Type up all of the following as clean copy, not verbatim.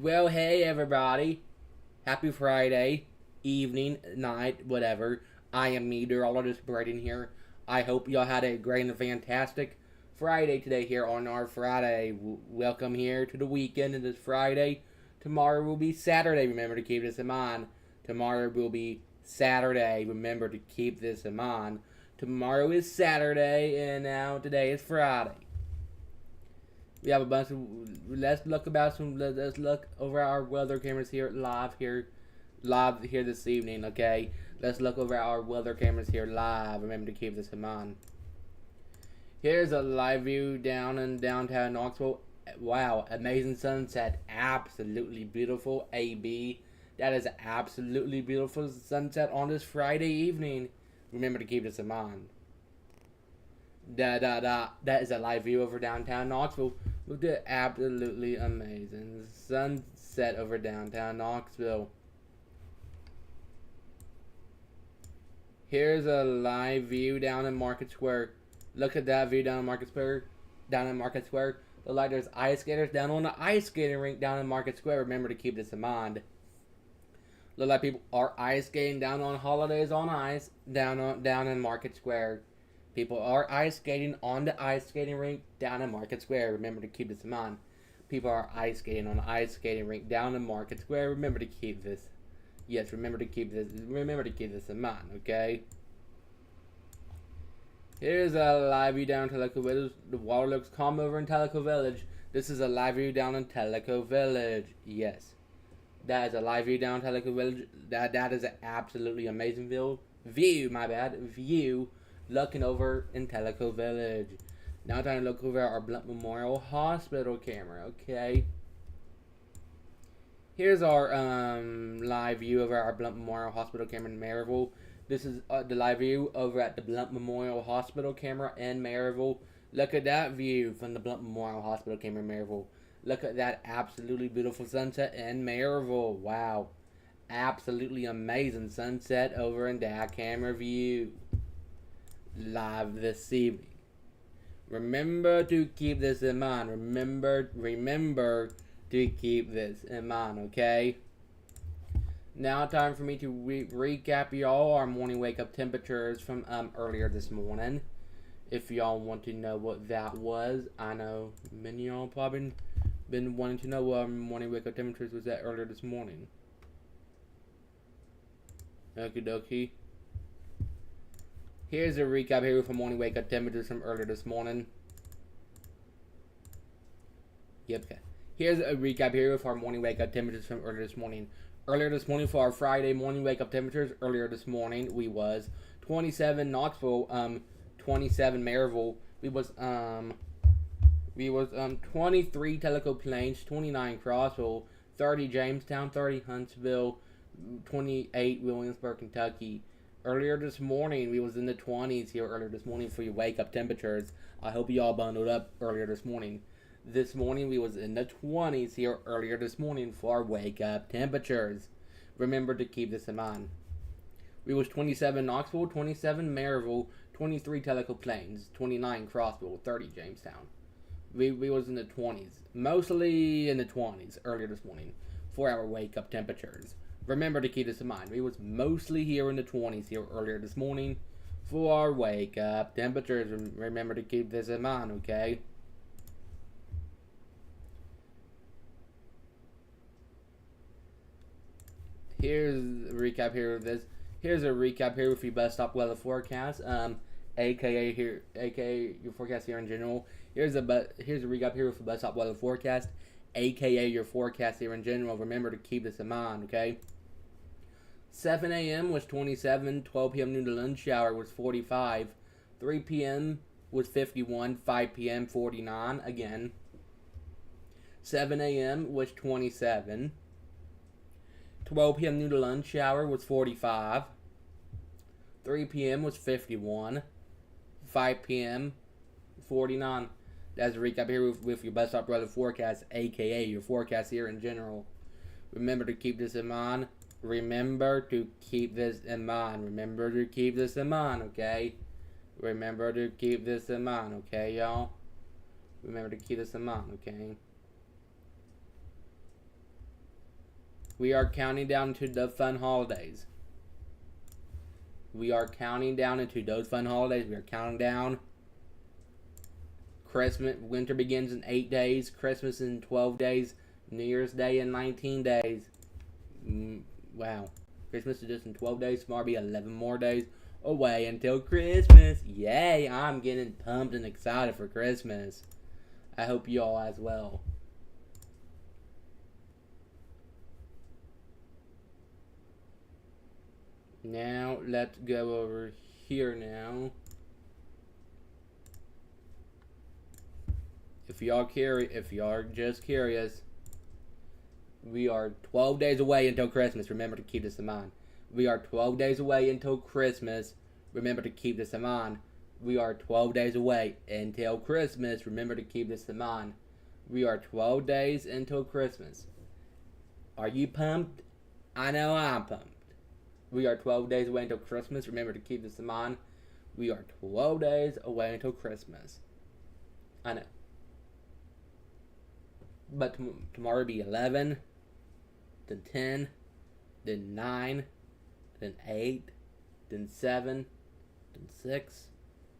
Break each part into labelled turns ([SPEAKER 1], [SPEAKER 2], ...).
[SPEAKER 1] Well, hey everybody. Happy Friday, evening, night, whatever. I am meteorologist Braden here. I hope y'all had a great and fantastic Friday today here on our Friday. Welcome here to the weekend. It is Friday. Tomorrow will be Saturday. Remember to keep this in mind. Tomorrow will be Saturday. Remember to keep this in mind. Tomorrow is Saturday, and now today is Friday. We have a bunch of. Let's look over our weather cameras live here this evening. Okay, let's look over our weather cameras here live. Remember to keep this in mind. Here's a live view down in downtown Knoxville. Wow, amazing sunset, absolutely beautiful. AB, that is absolutely beautiful sunset on this Friday evening. Remember to keep this in mind. That is a live view over downtown Knoxville. Look at absolutely amazing sunset over downtown Knoxville. Here's a live view down in Market Square. Look at that view down in Market Square. Look like there's ice skaters down on the ice skating rink down in Market Square. Remember to keep this in mind. Look like people are ice skating down on holidays on ice down in Market Square. People are ice skating on the ice skating rink down in Market Square. Remember to keep this in mind. People are ice skating on the ice skating rink down in Market Square. Remember to keep this. Yes, remember to keep this in mind, okay? Here's a live view down in Tellico Village. The water looks calm over in Tellico Village. This is a live view down in Tellico Village. Yes. That is a live view down in Tellico Village. That is an absolutely amazing view. Looking over in Tellico Village. Now time to look over our Blunt Memorial Hospital camera, okay? Here's our live view over our Blunt Memorial Hospital camera in Maryville. This is the live view over at the Blunt Memorial Hospital camera in Maryville. Look at that view from the Blunt Memorial Hospital camera in Maryville. Look at that absolutely beautiful sunset in Maryville. Wow. Absolutely amazing sunset over in that camera view. Live this evening. Remember to keep this in mind. Remember to keep this in mind, okay? Now time for me to recap y'all our morning wake up temperatures from earlier this morning. If y'all want to know what that was, I know many of y'all probably been wanting to know what our morning wake up temperatures was at earlier this morning. Okie dokie. Here's a recap here for morning wake up temperatures from earlier this morning. Yep. Okay. Here's a recap here for our morning wake up temperatures from earlier this morning. Earlier this morning for our Friday morning wake up temperatures. Earlier this morning we was 27 Knoxville, 27 Maryville. We was 23 Tellico Plains, 29 Crossville, 30 Jamestown, 30 Huntsville, 28 Williamsburg, Kentucky. Earlier this morning, we was in the 20s here earlier this morning for your wake-up temperatures. I hope you all bundled up earlier this morning. This morning, we was in the 20s here earlier this morning for our wake-up temperatures. Remember to keep this in mind. We was 27 Knoxville, 27 Maryville, 23 Tellico Plains, 29 Crossville, 30 Jamestown. We was in the 20s, mostly in the 20s earlier this morning for our wake-up temperatures. Remember to keep this in mind. We was mostly here in the 20s here earlier this morning for our wake up temperatures. Remember to keep this in mind, okay? Here's a recap here of this. Here's a recap here with your best stop weather forecast. AKA your forecast here in general. Here's a recap here with your best stop weather forecast. AKA your forecast here in general. Remember to keep this in mind, okay? 7 a.m. was 27, 12 p.m. noon to lunch hour was 45, 3 p.m. was 51, 5 p.m. 49 again. 7 a.m. was 27, 12 p.m. noon to lunch hour was 45, 3 p.m. was 51, 5 p.m. 49. That's a recap here with your best stop weather forecast, aka your forecast here in general. Remember to keep this in mind. Remember to keep this in mind. Remember to keep this in mind, okay? Remember to keep this in mind, okay, y'all? Remember to keep this in mind, okay? We are counting down to the fun holidays. We are counting down into those fun holidays. We are counting down. Christmas, winter begins in 8 days. Christmas in 12 days. New Year's Day in 19 days. Wow. Christmas is just in 12 days. Tomorrow will be 11 more days away until Christmas. Yay! I'm getting pumped and excited for Christmas. I hope you all as well. Now, let's go over here now. If y'all are just curious, we are 12 days away until Christmas. Remember to keep this in mind. We are 12 days away until Christmas. Remember to keep this in mind. We are 12 days away until Christmas. Remember to keep this in mind. We are 12 days until Christmas. Are you pumped? I know I'm pumped. We are 12 days away until Christmas. Remember to keep this in mind. We are 12 days away until Christmas. I know. But tomorrow will be 11, then 10, then 9, then 8, then 7, then 6,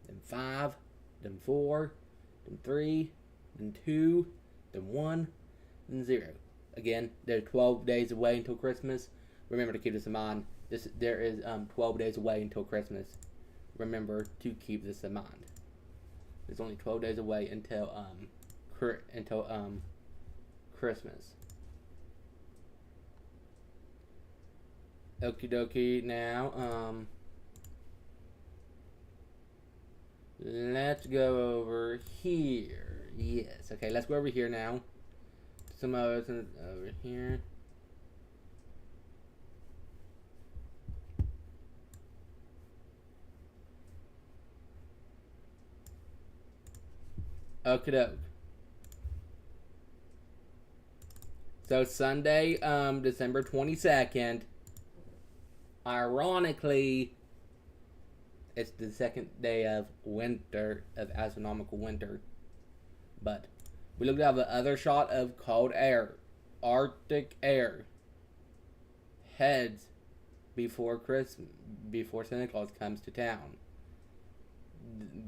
[SPEAKER 1] then 5, then 4, then 3, then 2, then 1, then 0. Again, they're 12 days away until Christmas. Remember to keep this in mind. There is 12 days away until Christmas. Remember to keep this in mind. There's only 12 days away until Christmas. Okie dokie. Now let's go over here. Yes. Okay. Let's go over here now. Some others over here. Okie doke. So Sunday, December 22nd, ironically, it's the second day of winter, of astronomical winter. But we looked at the other shot of cold air, Arctic air, heads before Santa Claus comes to town.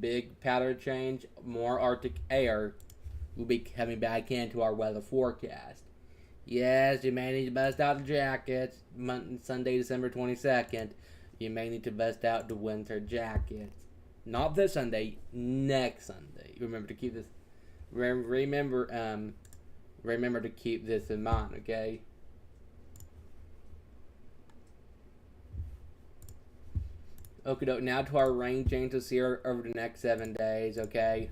[SPEAKER 1] Big pattern change, more Arctic air will be coming back into our weather forecast. Yes, you may need to bust out the jackets. Sunday, December 22nd, you may need to bust out the winter jackets. Not this Sunday, next Sunday. Remember to keep this. Remember to keep this in mind, okay? Okay, now to our rain chances here over the next 7 days, okay?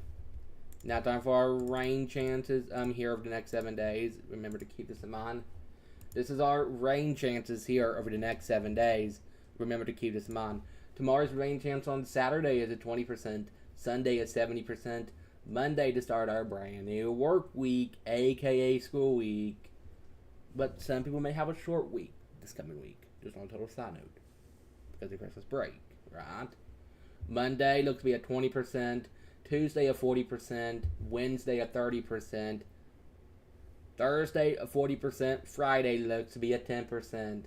[SPEAKER 1] Now time for our rain chances here over the next 7 days. Remember to keep this in mind. This is our rain chances here over the next 7 days. Remember to keep this in mind. Tomorrow's rain chance on Saturday is at 20%. Sunday is 70%. Monday to start our brand new work week, aka school week. But some people may have a short week this coming week. Just on a total side note. Because of Christmas break, right? Monday looks to be at 20%. Tuesday at 40%, Wednesday at 30%, Thursday at 40%, Friday looks to be at 10%.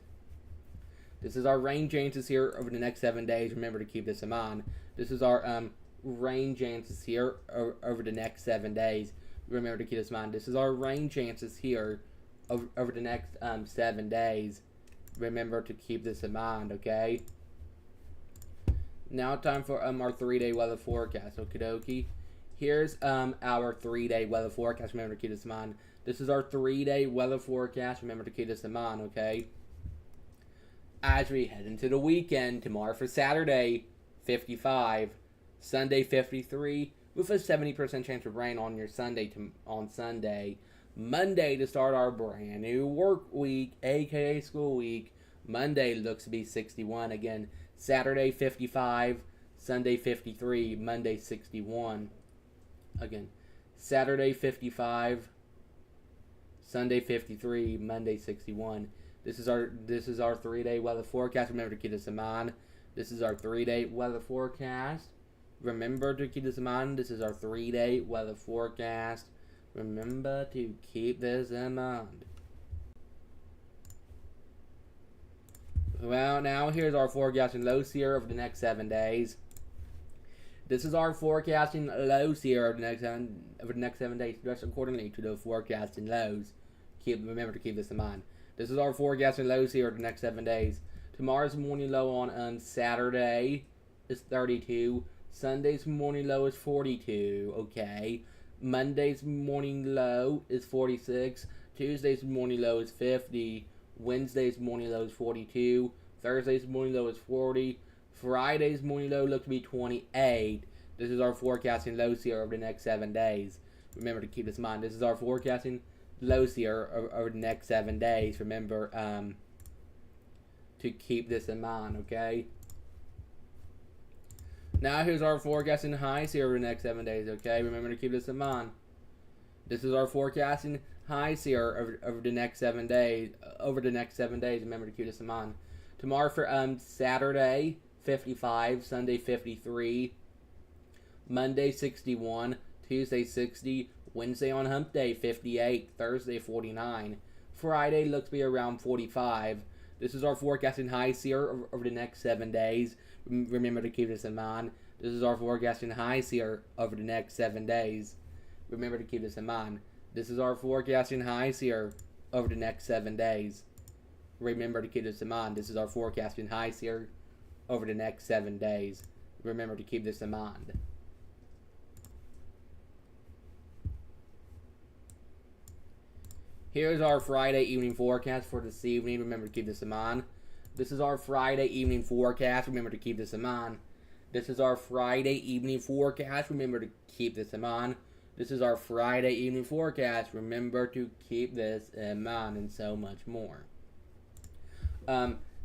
[SPEAKER 1] This is our rain chances here over the next 7 days. Remember to keep this in mind. This is our rain chances here over the next 7 days. Remember to keep this in mind. This is our rain chances here over the next 7 days. Remember to keep this in mind, okay? Now time for our 3-day weather forecast. Okie dokie. Here's our 3-day weather forecast. Remember to keep this in mind. This is our 3-day weather forecast. Remember to keep this in mind, okay? As we head into the weekend, tomorrow for Saturday, 55. Sunday, 53. With a 70% chance of rain on your Sunday on Sunday. Monday to start our brand new work week, aka school week. Monday looks to be 61 again. Saturday 55, Sunday 53, Monday 61. Again, Saturday 55, Sunday 53, Monday 61. This is our 3-day weather forecast. Remember to keep this in mind. This is our 3-day weather forecast. Remember to keep this in mind. This is our 3-day weather forecast. Remember to keep this in mind. Well, now here's our forecasting lows here over the next 7 days. This is our forecasting lows here over the next 7 days. Just accordingly to the forecasting lows. Remember to keep this in mind. This is our forecasting lows here over the next 7 days. Tomorrow's morning low on Saturday is 32. Sunday's morning low is 42. Okay. Monday's morning low is 46. Tuesday's morning low is 50. Wednesday's morning low is 42. Thursday's morning low is 40. Friday's morning low looks to be 28. This is our forecasting lows here over the next 7 days. Remember to keep this in mind. This is our forecasting lows here over the next 7 days. Remember to keep this in mind, okay? Now here's our forecasting highs here over the next 7 days, okay? Remember to keep this in mind. This is our forecasting highs here over the next 7 days. Remember to keep this in mind. Tomorrow for Saturday, 55. Sunday, 53. Monday, 61. Tuesday, 60. Wednesday on hump day, 58. Thursday, 49. Friday looks to be around 45. This is our forecasting highs here over the next 7 days. Remember to keep this in mind. This is our forecasting highs here over the next 7 days. Remember to keep this in mind. This is our forecasting highs here over the next 7 days. Remember to keep this in mind. This is our forecasting highs here over the next 7 days. Remember to keep this in mind. Here's our Friday evening forecast for this evening. Remember to keep this in mind. This is our Friday evening forecast. Remember to keep this in mind. This is our Friday evening forecast. Remember to keep this in mind. This is our Friday evening forecast. Remember to keep this in mind, and so much more.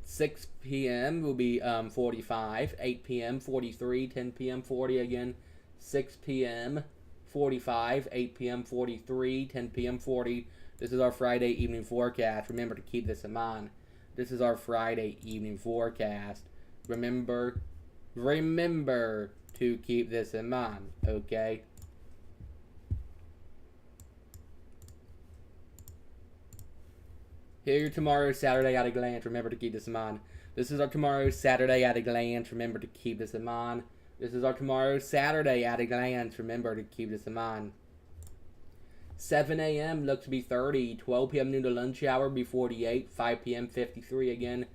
[SPEAKER 1] 6 p.m. will be 45. 8 p.m. 43. 10 p.m. 40 again. 6 p.m. 45. 8 p.m. 43. 10 p.m. 40. This is our Friday evening forecast. Remember to keep this in mind. This is our Friday evening forecast. Remember to keep this in mind, okay? Here tomorrow's Saturday at a glance. Remember to keep this in mind. This is our tomorrow's Saturday at a glance. Remember to keep this in mind. This is our tomorrow's Saturday at a glance. Remember to keep this in mind. 7 a.m. looks to be 30. 12 p.m. noon to lunch hour be 48. 5 p.m. 53 again.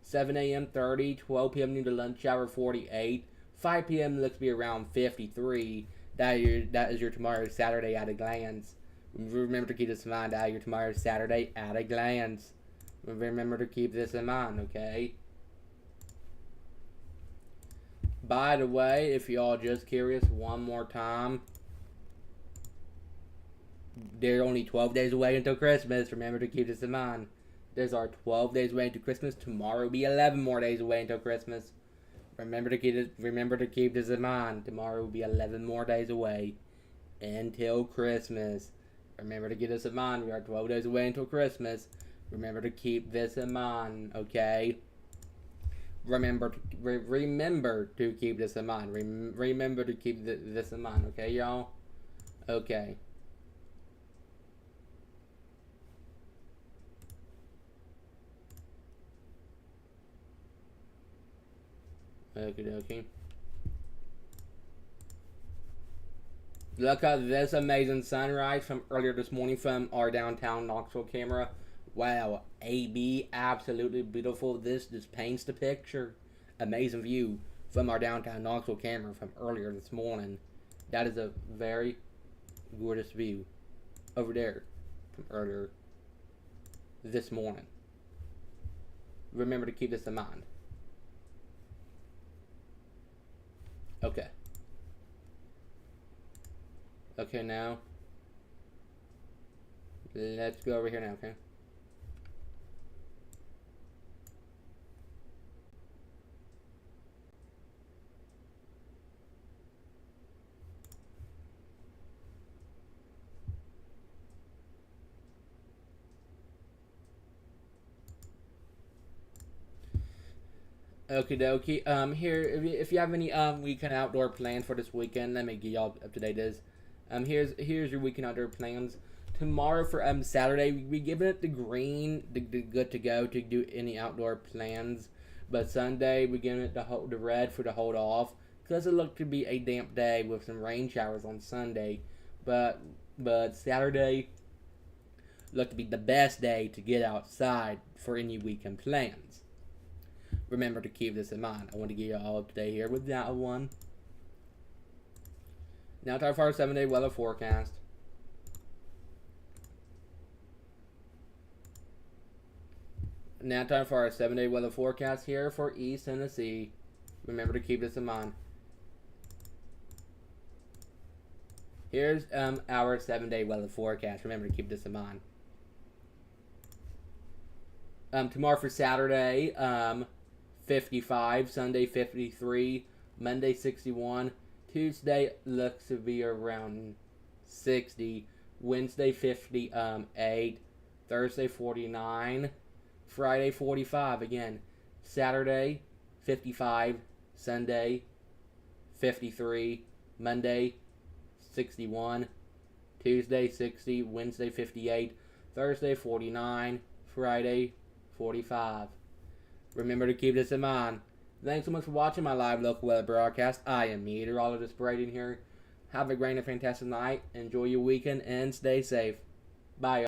[SPEAKER 1] 7 a.m. 30. 12 p.m. noon to lunch hour 48. 5 p.m. looks to be around 53. That is your tomorrow's Saturday at a glance. Remember to keep this in mind. That is your tomorrow's Saturday at a glance. Remember to keep this in mind, okay? By the way, if y'all just curious, one more time. They're only 12 days away until Christmas. Remember to keep this in mind. There's our 12 days away until Christmas. Tomorrow will be 11 more days away until Christmas. Remember to keep this in mind. Tomorrow will be 11 more days away until Christmas. Remember to keep this in mind. We are 12 days away until Christmas. Remember to keep this in mind, okay? Remember to keep this in mind. Remember to keep this in mind, okay, y'all? Okay. Okie dokie. Look at this amazing sunrise from earlier this morning from our downtown Knoxville camera. Wow, AB, absolutely beautiful. This just paints the picture. Amazing view from our downtown Knoxville camera from earlier this morning. That is a very gorgeous view over there from earlier this morning. Remember to keep this in mind. Okay. Okay, now let's go over here now, okay? Okie dokie. Here, if you have any weekend outdoor plans for this weekend, let me get y'all up to date. Here's your weekend outdoor plans. Tomorrow for Saturday, we giving it the green, the good to go to do any outdoor plans. But Sunday, we giving it the red for the hold off because it looked to be a damp day with some rain showers on Sunday. But Saturday looked to be the best day to get outside for any weekend plans. Remember to keep this in mind. I want to get you all up to date here with that one. Now time for our 7-day weather forecast. Now time for our 7-day weather forecast here for East Tennessee. Remember to keep this in mind. Here's our 7-day weather forecast. Remember to keep this in mind. Tomorrow for Saturday, 55. Sunday, 53. Monday, 61. Tuesday looks to be around 60. Wednesday, 58. Thursday, 49. Friday, 45 again. Saturday, 55. Sunday, 53. Monday, 61. Tuesday, 60. Wednesday, 58. Thursday, 49. Friday, 45. Remember to keep this in mind. Thanks so much for watching my live local weather broadcast. I am meteorologist Braden here. Have a great and fantastic night. Enjoy your weekend and stay safe. Bye.